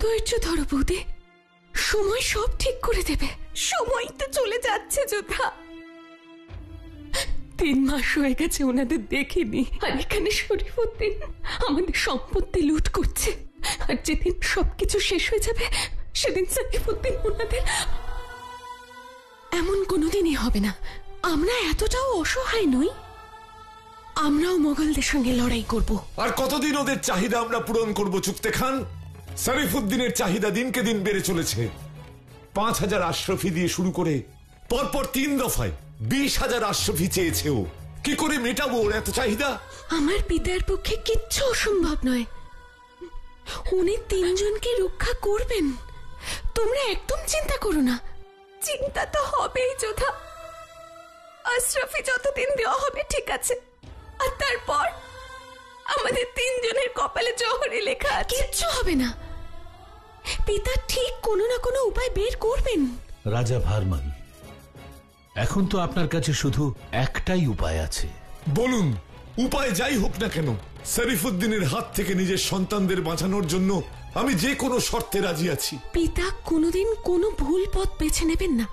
ধৈর্য ধরো বৌদি, সময় সব ঠিক করে দেবে। সময় তো চলে যাচ্ছে যোধা, 3 মাস হয়ে গেছে ওনাদের দেখিনি। আর এখানে শরীফউদ্দিন আমাদের সম্পত্তি লুট করছে। আর যেদিন সবকিছু শেষ হয়ে যাবে সেদিন শরীফউদ্দিন ওনাদের। এমন কোনোদিনই হবে না। আমরা এতটাও অসহায় নই। আমরাও মোগলদের সঙ্গে লড়াই করব। আর কতদিন ওদের চাহিদা আমরা পূরণ করব চুক্তে খান? শরীফউদ্দিনের চাহিদা দিনকে দিন বেড়ে চলেছে। 5000 আশরাফি দিয়ে শুরু করে পরপর 3 দফায় 20,000 আশরাফি চেয়েছে ও। কি করে মেটাবো ওর এত চাহিদা? আমার পিতার পক্ষে কিচ্ছু অসম্ভব নয়। উনি 3 জনকে রক্ষা করবেন, তোমরা একদম চিন্তা করো না। চিন্তা তো হবেই যোধা। আশরাফি যতদিন দেওয়া হবে ঠিক আছে, আর তারপর আমাদের 3 জনের কপালে জহরে লেখা আছে। কিচ্ছু হবে না, পিতা ঠিক কোনো না কোনো উপায় বের করবেন। রাজা ভারমান, এখন তো আপনার কাছে শুধু একটাই উপায় আছে। বলুন, উপায় যাই হোক না কেন, শরীফউদ্দিনের হাত থেকে নিজের সন্তানদের বাঁচানোর জন্য আমি যে কোনো শর্তে রাজি আছি। পিতা কোনোদিন কোনো ভুল পথ বেছে নেবেন না,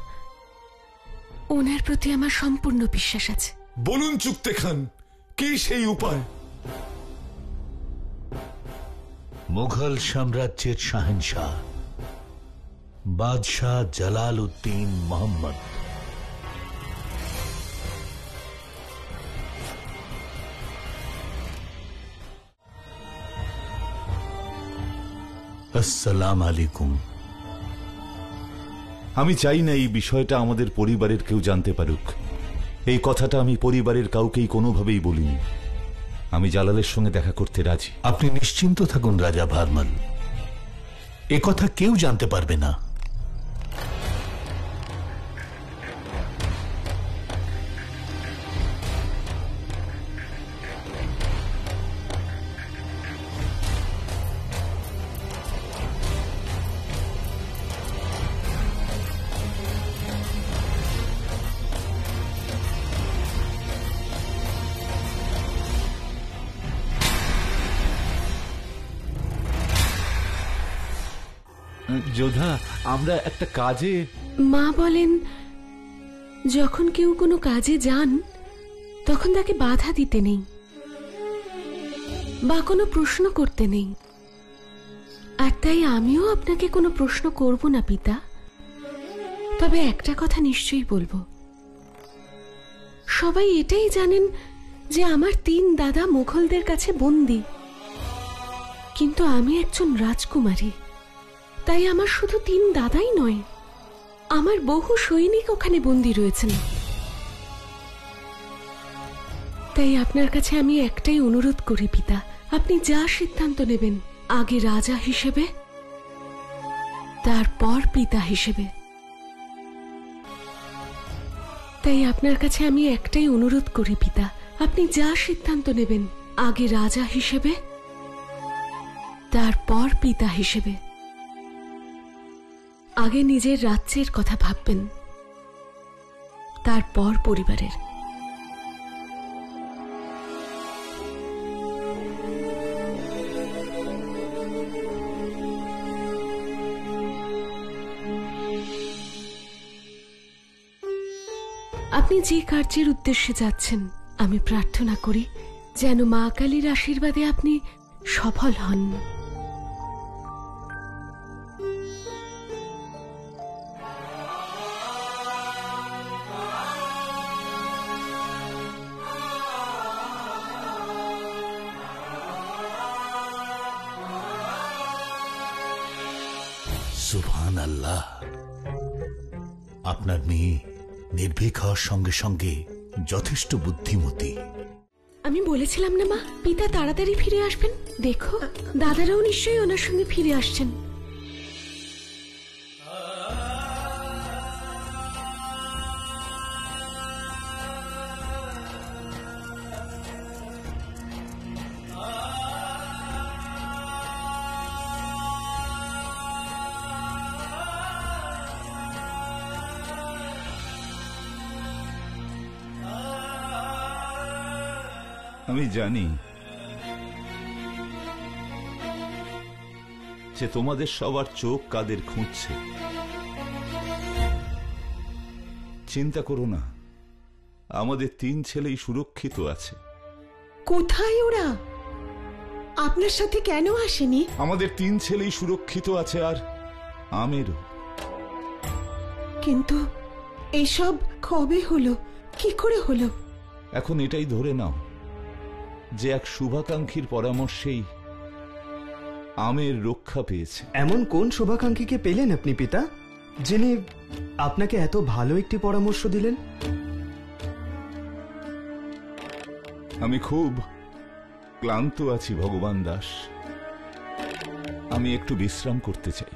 ওনার প্রতি আমার সম্পূর্ণ বিশ্বাস আছে। বলুন চুক্তে খান, কি সেই উপায়? মুঘল সাম্রাজ্যের শাহেনশাহ বাদশাহ জালাল উদ্দিন মোহাম্মদ আসসালাম আলাইকুম। আমি চাই না এই বিষয়টা আমাদের পরিবারের কেউ জানতে পারুক। এই কথাটা আমি পরিবারের কাউকেই কোনোভাবেই বলিনি। আমি জালালের সঙ্গে দেখা করতে রাজি। আপনি নিশ্চিন্ত থাকুন রাজা ভারমান, এ কথা কেউ জানতে পারবে না। যোধা, আমরা একটা কাজে। মা বলেন যখন কেউ কোনো কাজে যান তখন তাকে বাধা দিতে নেই বা কোনো প্রশ্ন করতে নেই। আর তাই আমিও আপনাকে কোনো প্রশ্ন করব না পিতা। তবে একটা কথা নিশ্চয়ই বলবো, সবাই এটাই জানেন যে আমার 3 দাদা মুঘলদের কাছে বন্দী, কিন্তু আমি একজন রাজকুমারী। তাই আমার শুধু 3 দাদাই নয়, আমার বহু সৈনিক ওখানে বন্দী রয়েছেন। তাই আপনার কাছে আমি একটাই অনুরোধ করি পিতা, আপনি যা সিদ্ধান্ত নেবেন, আগে রাজা হিসেবে তারপর পিতা হিসেবে। তাই আপনার কাছে আমি একটাই অনুরোধ করি পিতা, আপনি যা সিদ্ধান্ত নেবেন, আগে রাজা হিসেবে তারপর পিতা হিসেবে। আগে নিজের রাজ্যের কথা ভাববেন, তারপর পরিবারের। আপনি যে কার্যের উদ্দেশ্যে যাচ্ছেন, আমি প্রার্থনা করি যেন মা কালীর আশীর্বাদে আপনি সফল হন। সুবহান আল্লাহ, আপনার মেয়ে নির্ভীক হওয়ার সঙ্গে সঙ্গে যথেষ্ট বুদ্ধিমতী। আমি বলেছিলাম না মা, পিতা তাড়াতাড়ি ফিরে আসবেন। দেখো, দাদারাও নিশ্চয়ই ওনার সঙ্গে ফিরে আসছেন। আমি জানি যে তোমাদের সবার চোখ কাদের খুঁজছে। চিন্তা করো না, আমাদের 3 ছেলেই সুরক্ষিত আছে। কোথায় ওরা? আপনার সাথে কেন আসেনি? আমাদের 3 ছেলেই সুরক্ষিত আছে, আর আমেরও। কিন্তু এসব কবে হলো, কি করে হলো? এখন এটাই ধরে নাও যে এক শুভাকাঙ্ক্ষীর পরামর্শেই আমের রক্ষা পেয়েছে। এমন কোন শুভাকাঙ্ক্ষীকে পেলেন আপনি পিতা, যিনি আপনাকে এত ভালো একটি পরামর্শ দিলেন? আমি খুব ক্লান্ত আছি ভগবান দাস, আমি একটু বিশ্রাম করতে চাই।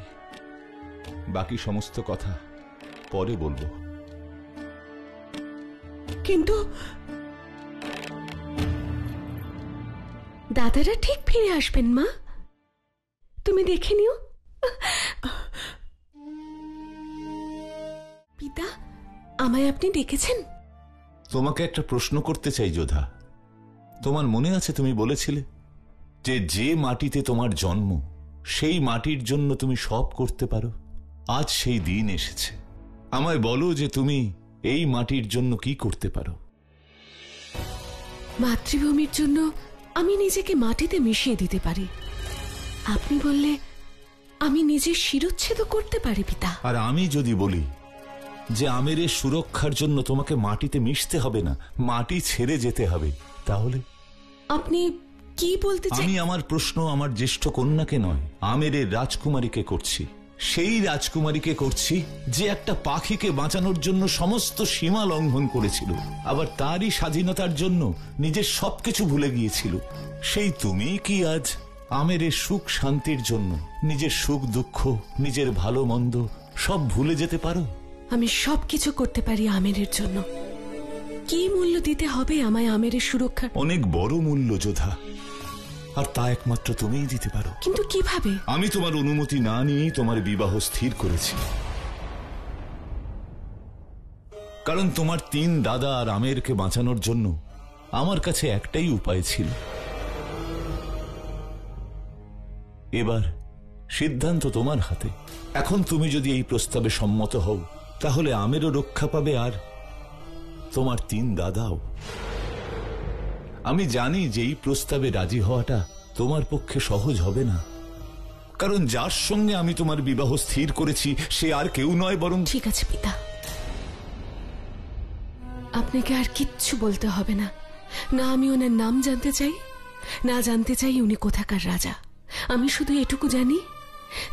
বাকি সমস্ত কথা পরে বলবো। কিন্তু দাদারা ঠিক ফিরে আসবেন মা, তুমি দেখে নিও। পিতা, আমায় আপনি ডেকেছেন? তোমাকে একটা প্রশ্ন করতে চাই যোধা। তোমার মনে আছে তুমি বলেছিলে যে যে মাটিতে তোমার জন্ম সেই মাটির জন্য তুমি সব করতে পারো? আজ সেই দিন এসেছে। আমায় বলো যে তুমি এই মাটির জন্য কি করতে পারো। মাতৃভূমির জন্য আমি নিজেকে মাটিতে মিশিয়ে দিতে পারি। আপনি বললে আমি নিজের শিরচ্ছেদ করতে পারি পিতা। আর আমি যদি বলি যে আমেরের সুরক্ষার জন্য তোমাকে মাটিতে মিশতে হবে না, মাটি ছেড়ে যেতে হবে, তাহলে? আপনি কি বলতে চান? আমি আমার প্রশ্ন আমার জ্যেষ্ঠ কন্যাকে নয়, আমেরের রাজকুমারীকে করছি। সেই রাজকুমারীকে করছি যে একটা পাখিকে বাঁচানোর জন্য সমস্ত সীমা লঙ্ঘন করেছিল, আবার তারই স্বাধীনতার জন্য নিজের সবকিছু ভুলে গিয়েছিল। সেই তুমি কি আজ আমেরের সুখ শান্তির জন্য নিজের সুখ দুঃখ, নিজের ভালো মন্দ সব ভুলে যেতে পারো? আমি সবকিছু করতে পারি আমেরের জন্য। কি মূল্য দিতে হবে আমায় আমেরের সুরক্ষা? অনেক বড় মূল্য যোধা, আর তা একমাত্র তুমিই দিতে পারো। কিন্তু কিভাবে? আমি তোমার অনুমতি না নিয়েই তোমার বিবাহ স্থির করেছি, কারণ তোমার 3 দাদা আর আমেরকে বাঁচানোর জন্য আমার কাছে একটাই উপায় ছিল। এবার সিদ্ধান্ত তোমার হাতে। এখন তুমি যদি এই প্রস্তাবে সম্মত হও তাহলে আমেরও রক্ষা পাবে, আর তোমার 3 দাদাও। আমি জানি যে এই প্রস্তাবে রাজি হওয়াটা তোমার পক্ষে সহজ হবে না, কারণ যার সঙ্গে আমি তোমার বিবাহ স্থির করেছি সে আর কেউ নয় বরং... ঠিক আছে পিতা, আপনাকে আর কিচ্ছু বলতে হবে না। না আমি ওনার নাম জানতে চাই, না জানতে চাই উনি কোথাকার রাজা। আমি শুধু এটুকু জানি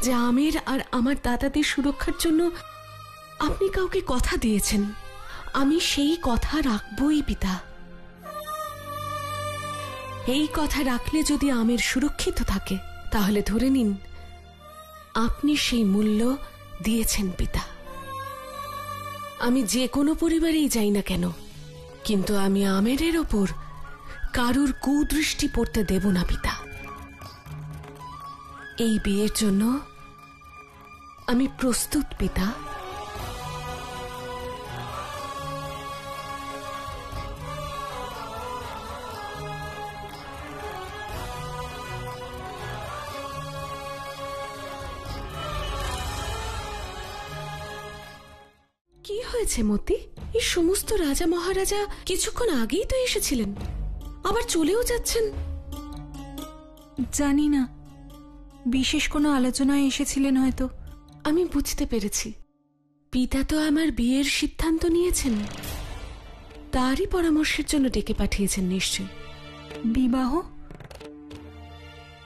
যে আমের আর আমার দাদাদের সুরক্ষার জন্য আপনি কাউকে কথা দিয়েছেন। আমি সেই কথা রাখবই পিতা। এই কথা রাখলে যদি আমের সুরক্ষিত থাকে তাহলে ধরে নিন আপনি সেই মূল্য দিয়েছেন পিতা। আমি যে কোনো পরিবারেই যাই না কেন, কিন্তু আমি আমেরের ওপর কারুর কুদৃষ্টি পড়তে দেব না পিতা। এই বিয়ের জন্য আমি প্রস্তুত পিতা। কি হয়েছে মতি? এই সমস্ত রাজা মহারাজা কিছুক্ষণ আগেই তো এসেছিলেন, আবার চলেও যাচ্ছেন। জানি না, বিশেষ কোনো আলোচনায় এসেছিলেন হয়তো। আমি বুঝতে পেরেছি, পিতা তো আমার বিয়ের সিদ্ধান্ত নিয়েছেন, তারই পরামর্শের জন্য ডেকে পাঠিয়েছেন নিশ্চয়। বিবাহ?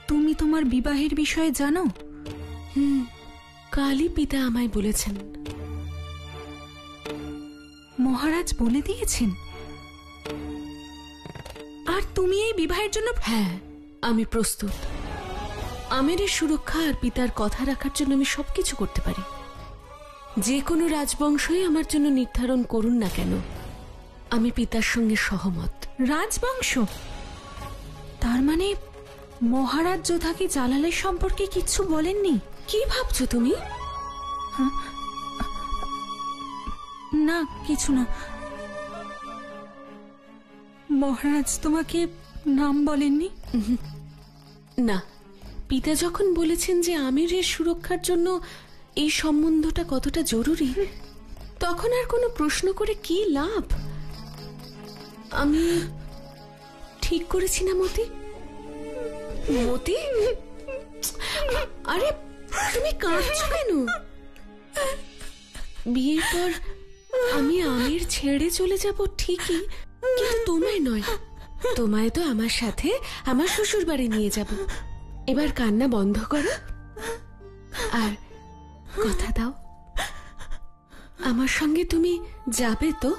তুমি তোমার বিবাহের বিষয়ে জানো? কালই পিতা আমায় বলেছেন। মহারাজ বলে দিয়েছেন? আর তুমি এই বিবাহের জন্য? হ্যাঁ, আমি প্রস্তুত। আমেরের সুরক্ষা আর পিতার কথা রাখার জন্য আমি সবকিছু করতে পারি। যে কোনো রাজবংশই আমার জন্য নির্ধারণ করুন না কেন, আমি পিতার সঙ্গে সহমত। রাজবংশ? তার মানে মহারাজ যোধা কি জালালের সম্পর্কে কিছু বলেননি? কি ভাবছো তুমি? না, কিছু না। মহারাজ তোমাকে নাম বলেননি? না, পিতা যখন বলেছেন যে আমিরের সুরক্ষার জন্য এই সম্বন্ধটা কতটা জরুরি, তখন আর কোনো প্রশ্ন করে কি লাভ? আমি ঠিক করেছি না মতি? মতি, আরে তুমি কাঁদছো কেন? বিয়ের পর আমি আমির ছেড়ে চলে যাব ঠিকই, কিন্তু তোমায় নয়। তোমায় তো আমার সাথে আমার শ্বশুর বাড়ি নিয়ে যাব। এবার কান্না বন্ধ করো আর কথা দাও, আমার সঙ্গে তুমি যাবে তো?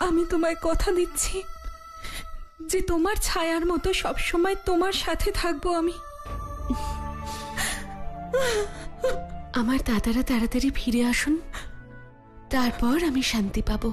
আমি তোমায় কথা দিচ্ছি যে তোমার ছায়ার মতো সবসময় তোমার সাথে থাকবো আমি। আমার দাদারা তাড়াতাড়ি ফিরে আসুন, তারপর আমি শান্তি পাবো।